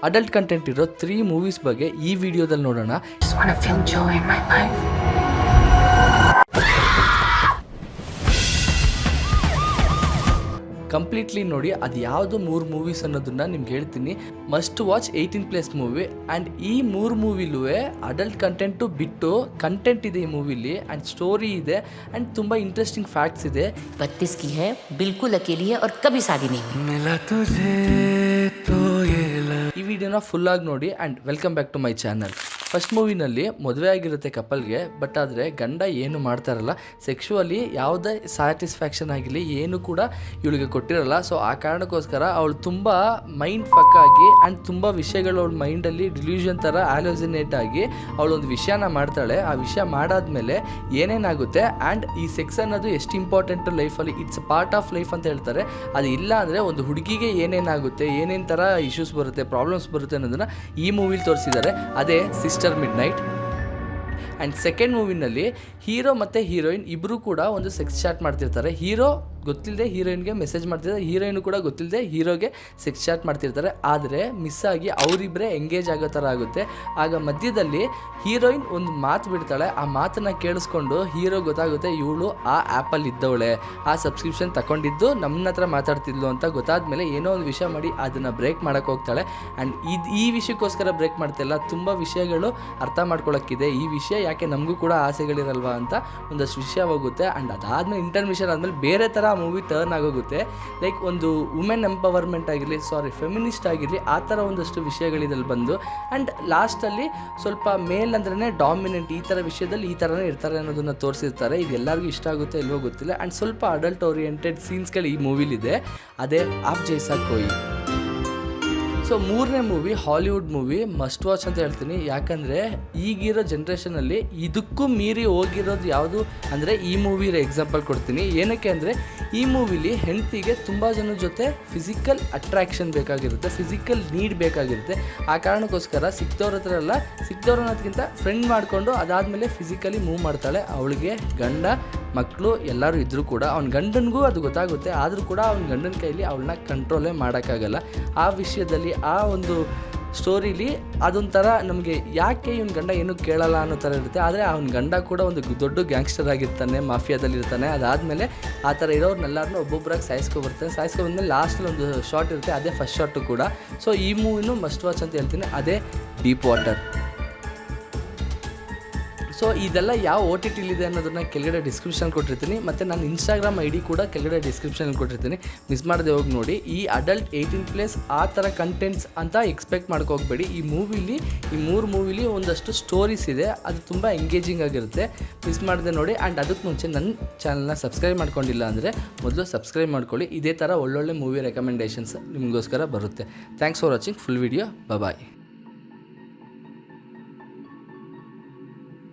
Adult content ಇರೋ 3 movies ಬಗ್ಗೆ ಈ ವಿಡಿಯೋದಲ್ಲಿ ನೋಡೋಣ. ಕಂಪ್ಲೀಟ್ಲಿ ನೋಡಿ ಅದು ಯಾವುದು 3 ಮೂವೀಸ್ ಅನ್ನೋದನ್ನ ನಿಮ್ಗೆ ಹೇಳ್ತೀನಿ. Must watch 18+ movie. ಆ್ಯಂಡ್ ಈ 3 ಮೂವಿಲೂ ಅಡಲ್ಟ್ ಕಂಟೆಂಟು ಬಿಟ್ಟು ಕಂಟೆಂಟ್ ಇದೆ ಈ ಮೂವಿಲಿ, ಆ್ಯಂಡ್ ಸ್ಟೋರಿ ಇದೆ, ಆ್ಯಂಡ್ ತುಂಬ ಇಂಟ್ರೆಸ್ಟಿಂಗ್ ಫ್ಯಾಕ್ಟ್ಸ್ ಇದೆ. 32 की है, बिल्कुल अकेली है और कभी शादी नहीं हुई. ಈ ವಿಡಿಯೋನ ಫುಲ್ ಆಗಿ ನೋಡಿ and welcome back to my channel. First ಮೂವಿನಲ್ಲಿ ಮದುವೆ ಆಗಿರುತ್ತೆ ಕಪಲ್ಗೆ, ಬಟ್ ಆದರೆ ಗಂಡ ಏನು ಮಾಡ್ತಾರಲ್ಲ, ಸೆಕ್ಶುವಲಿ ಯಾವುದೇ ಸ್ಯಾಟಿಸ್ಫ್ಯಾಕ್ಷನ್ ಆಗಿರಲಿ ಏನು ಕೂಡ ಇವಳಿಗೆ ಕೊಟ್ಟಿರಲ್ಲ. ಸೊ ಆ ಕಾರಣಕ್ಕೋಸ್ಕರ ಅವಳು ತುಂಬ ಮೈಂಡ್ ಫಕ್ ಆಗಿ ಆ್ಯಂಡ್ ತುಂಬ ವಿಷಯಗಳು ಅವಳ ಮೈಂಡಲ್ಲಿ ಡಿಲ್ಯೂಷನ್ ಥರ ಆಲೋಸಿನೇಟ್ ಆಗಿ ಅವಳೊಂದು ವಿಷಯನ ಮಾಡ್ತಾಳೆ. ಆ ವಿಷಯ ಮಾಡಾದ್ಮೇಲೆ ಏನೇನಾಗುತ್ತೆ ಆ್ಯಂಡ್ ಈ ಸೆಕ್ಸ್ ಅನ್ನೋದು ಎಷ್ಟು ಇಂಪಾರ್ಟೆಂಟು ಲೈಫಲ್ಲಿ, ಇಟ್ಸ್ ಪಾರ್ಟ್ ಆಫ್ ಲೈಫ್ ಅಂತ ಹೇಳ್ತಾರೆ. ಅದು ಇಲ್ಲ ಅಂದರೆ ಒಂದು ಹುಡುಗಿಗೆ ಏನೇನಾಗುತ್ತೆ, ಏನೇನು ಥರ ಇಶ್ಯೂಸ್ ಬರುತ್ತೆ, ಪ್ರಾಬ್ಲಮ್ಸ್ ಬರುತ್ತೆ ಅನ್ನೋದನ್ನು ಈ ಮೂವಿಲಿ ತೋರಿಸಿದ್ದಾರೆ. ಅದೇ ಸಿಸ್ಟರ್ ಮಿಡ್ನೈಟ್. ಆ್ಯಂಡ್ ಸೆಕೆಂಡ್ ಮೂವಿನಲ್ಲಿ ಹೀರೋ ಮತ್ತು ಹೀರೋಯಿನ್ ಇಬ್ಬರು ಕೂಡ ಒಂದು ಸೆಕ್ಸ್ ಚಾಟ್ ಮಾಡ್ತಿರ್ತಾರೆ. ಹೀರೋ ಗೊತ್ತಿಲ್ಲದೆ ಹೀರೋಯಿನ್ಗೆ ಮೆಸೇಜ್ ಮಾಡ್ತಿರ್ತಾರೆ, ಹೀರೋಯಿನ್ ಕೂಡ ಗೊತ್ತಿಲ್ಲದೆ ಹೀರೋಗೆ ಸೆಕ್ಸ್ ಚಾಟ್ ಮಾಡ್ತಿರ್ತಾರೆ. ಆದರೆ ಮಿಸ್ ಆಗಿ ಅವರಿಬ್ಬರೇ ಎಂಗೇಜ್ ಆಗೋ ಥರ ಆಗುತ್ತೆ. ಆಗ ಮಧ್ಯದಲ್ಲಿ ಹೀರೋಯಿನ್ ಒಂದು ಮಾತು ಬಿಡ್ತಾಳೆ. ಆ ಮಾತನ್ನು ಕೇಳಿಸ್ಕೊಂಡು ಹೀರೋ ಗೊತ್ತಾಗುತ್ತೆ ಇವಳು ಆ ಆ್ಯಪಲ್ಲಿ ಇದ್ದವಳೆ, ಆ ಸಬ್ಸ್ಕ್ರಿಪ್ಷನ್ ತಗೊಂಡಿದ್ದು ನಮ್ಮನ್ನ ಹತ್ರ ಮಾತಾಡ್ತಿದ್ಲು ಅಂತ ಗೊತ್ತಾದ್ಮೇಲೆ ಏನೋ ಒಂದು ವಿಷಯ ಮಾಡಿ ಅದನ್ನು ಬ್ರೇಕ್ ಮಾಡೋಕ್ಕೆ ಹೋಗ್ತಾಳೆ. ಆ್ಯಂಡ್ ಈ ವಿಷಯಕ್ಕೋಸ್ಕರ ಬ್ರೇಕ್ ಮಾಡ್ತಿಲ್ಲ, ತುಂಬ ವಿಷಯಗಳು ಅರ್ಥ ಮಾಡ್ಕೊಳ್ಳೋಕ್ಕಿದೆ. ಈ ವಿಷಯ ಯಾಕೆ ನಮಗೂ ಕೂಡ ಆಸೆಗಳಿರಲ್ವಾ ಅಂತ ಒಂದಷ್ಟು ವಿಷಯ ಹೋಗುತ್ತೆ. ಆ್ಯಂಡ್ ಅದಾದಮೇಲೆ ಇಂಟರ್ಮಿಷನ್ ಆದಮೇಲೆ ಬೇರೆ ಥರ ಮೂವಿ ಟರ್ನ್ ಆಗೋಗುತ್ತೆ. ಲೈಕ್ ಒಂದು ವುಮೆನ್ ಎಂಪವರ್ಮೆಂಟ್ ಆಗಿರಲಿ, ಫೆಮಿನಿಸ್ಟ್ ಆಗಿರಲಿ, ಆ ಥರ ಒಂದಷ್ಟು ವಿಷಯಗಳಿದಲ್ಲಿ ಬಂದು ಆ್ಯಂಡ್ ಲಾಸ್ಟಲ್ಲಿ ಸ್ವಲ್ಪ ಮೇಲ್ ಅಂದ್ರೆ ಡಾಮಿನೆಂಟ್ ಈ ಥರ ವಿಷಯದಲ್ಲಿ ಈ ಥರನೇ ಇರ್ತಾರೆ ಅನ್ನೋದನ್ನು ತೋರಿಸಿರ್ತಾರೆ. ಇದು ಎಲ್ಲರಿಗೂ ಇಷ್ಟ ಆಗುತ್ತೆ ಇಲ್ವೋ ಗೊತ್ತಿಲ್ಲ. ಆ್ಯಂಡ್ ಸ್ವಲ್ಪ ಅಡಲ್ಟ್ ಓರಿಯೆಂಟೆಡ್ ಸೀನ್ಸ್ಗಳು ಈ ಮೂವಿಲಿದೆ. ಅದೇ ಆಪ್ ಜೈಸಾ ಕೋಯಿ. ಸೊ ಮೂರನೇ movie Hollywood movie, must watch ಅಂತ ಹೇಳ್ತೀನಿ. ಯಾಕಂದರೆ ಈಗಿರೋ ಜನ್ರೇಷನಲ್ಲಿ ಇದಕ್ಕೂ ಮೀರಿ ಹೋಗಿರೋದು ಯಾವುದು ಅಂದರೆ ಈ ಮೂವಿ ಎಕ್ಸಾಂಪಲ್ ಕೊಡ್ತೀನಿ. ಏನಕ್ಕೆ ಅಂದರೆ ಈ ಮೂವಿಲಿ ಹೆಂಡತಿಗೆ ತುಂಬ ಜನರ ಜೊತೆ ಫಿಸಿಕಲ್ ಅಟ್ರಾಕ್ಷನ್ ಬೇಕಾಗಿರುತ್ತೆ, ಫಿಸಿಕಲ್ ನೀಡ್ ಬೇಕಾಗಿರುತ್ತೆ. ಆ ಕಾರಣಕ್ಕೋಸ್ಕರ ಸಿಕ್ತವ್ರನ್ನೋದಕ್ಕಿಂತ ಫ್ರೆಂಡ್ ಮಾಡಿಕೊಂಡು ಅದಾದಮೇಲೆ ಫಿಸಿಕಲಿ ಮೂವ್ ಮಾಡ್ತಾಳೆ. ಅವಳಿಗೆ ಗಂಡ ಮಕ್ಕಳು ಎಲ್ಲರೂ ಇದ್ದರೂ ಕೂಡ ಅವ್ನ ಗಂಡನಿಗೂ ಅದು ಗೊತ್ತಾಗುತ್ತೆ. ಆದರೂ ಕೂಡ ಅವ್ನ ಗಂಡನ ಕೈಲಿ ಅವಳನ್ನ ಕಂಟ್ರೋಲೇ ಮಾಡೋಕ್ಕಾಗಲ್ಲ. ಆ ವಿಷಯದಲ್ಲಿ ಆ ಒಂದು ಸ್ಟೋರಿಲಿ ಅದೊಂಥರ ನಮಗೆ ಯಾಕೆ ಇವನ ಗಂಡ ಏನೂ ಕೇಳಲ್ಲ ಅನ್ನೋ ಥರ ಇರುತ್ತೆ. ಆದರೆ ಅವನ ಗಂಡ ಕೂಡ ಒಂದು ದೊಡ್ಡ ಗ್ಯಾಂಗ್ಸ್ಟರ್ ಆಗಿರ್ತಾನೆ, ಮಾಫಿಯಾದಲ್ಲಿರ್ತಾನೆ. ಅದಾದಮೇಲೆ ಆ ಥರ ಇರೋರ್ನೆಲ್ಲರನ್ನೂ ಒಬ್ಬೊಬ್ಬರಾಗಿ ಸಾಯಿಸ್ಕೊಂಡ್ಮೇಲೆ ಲಾಸ್ಟಲ್ಲಿ ಒಂದು ಶಾರ್ಟ್ ಇರುತ್ತೆ, ಅದೇ ಫಸ್ಟ್ ಶಾರ್ಟು ಕೂಡ. ಸೊ ಈ ಮೂವಿನೂ ಮಸ್ಟ್ ವಾಚ್ ಅಂತ ಹೇಳ್ತೀನಿ. ಅದೇ ಡೀಪ್ ವಾಟರ್. ಸೊ ಇದೆಲ್ಲ ಯಾವ OTTಲಿದೆ ಅನ್ನೋದನ್ನು ಕೆಳಗಡೆ ಡಿಸ್ಕ್ರಿಪ್ಷನ್ ಕೊಟ್ಟಿರ್ತೀನಿ, ಮತ್ತು ನಾನು ಇನ್ಸ್ಟಾಗ್ರಾಮ್ ID ಕೂಡ ಕೆಳಗಡೆ ಡಿಸ್ಕ್ರಿಪ್ಷನಲ್ಲಿ ಕೊಟ್ಟಿರ್ತೀನಿ. ಮಿಸ್ ಮಾಡದೆ ಹೋಗಿ ನೋಡಿ. ಈ ಅಡಲ್ಟ್ 18+ ಆ ಥರ ಕಂಟೆಂಟ್ಸ್ ಅಂತ ಎಕ್ಸ್ಪೆಕ್ಟ್ ಮಾಡ್ಕೋಬೇಡಿ. ಈ 3 ಮೂವಿಲಿ ಒಂದಷ್ಟು ಸ್ಟೋರೀಸ್ ಇದೆ, ಅದು ತುಂಬ ಎಂಗೇಜಿಂಗ್ ಆಗಿರುತ್ತೆ. ಮಿಸ್ ಮಾಡದೆ ನೋಡಿ. ಆ್ಯಂಡ್ ಅದಕ್ಕೆ ಮುಂಚೆ ನನ್ನ ಚಾನಲ್ನ ಸಬ್ಸ್ಕ್ರೈಬ್ ಮಾಡ್ಕೊಂಡಿಲ್ಲ ಅಂದರೆ ಮೊದಲು ಸಬ್ಸ್ಕ್ರೈಬ್ ಮಾಡ್ಕೊಳ್ಳಿ. ಇದೇ ಥರ ಒಳ್ಳೊಳ್ಳೆ ಮೂವಿ ರೆಕಮೆಂಡೇಷನ್ಸ್ ನಿಮಗೋಸ್ಕರ ಬರುತ್ತೆ. Thanks for watching full video. Bye.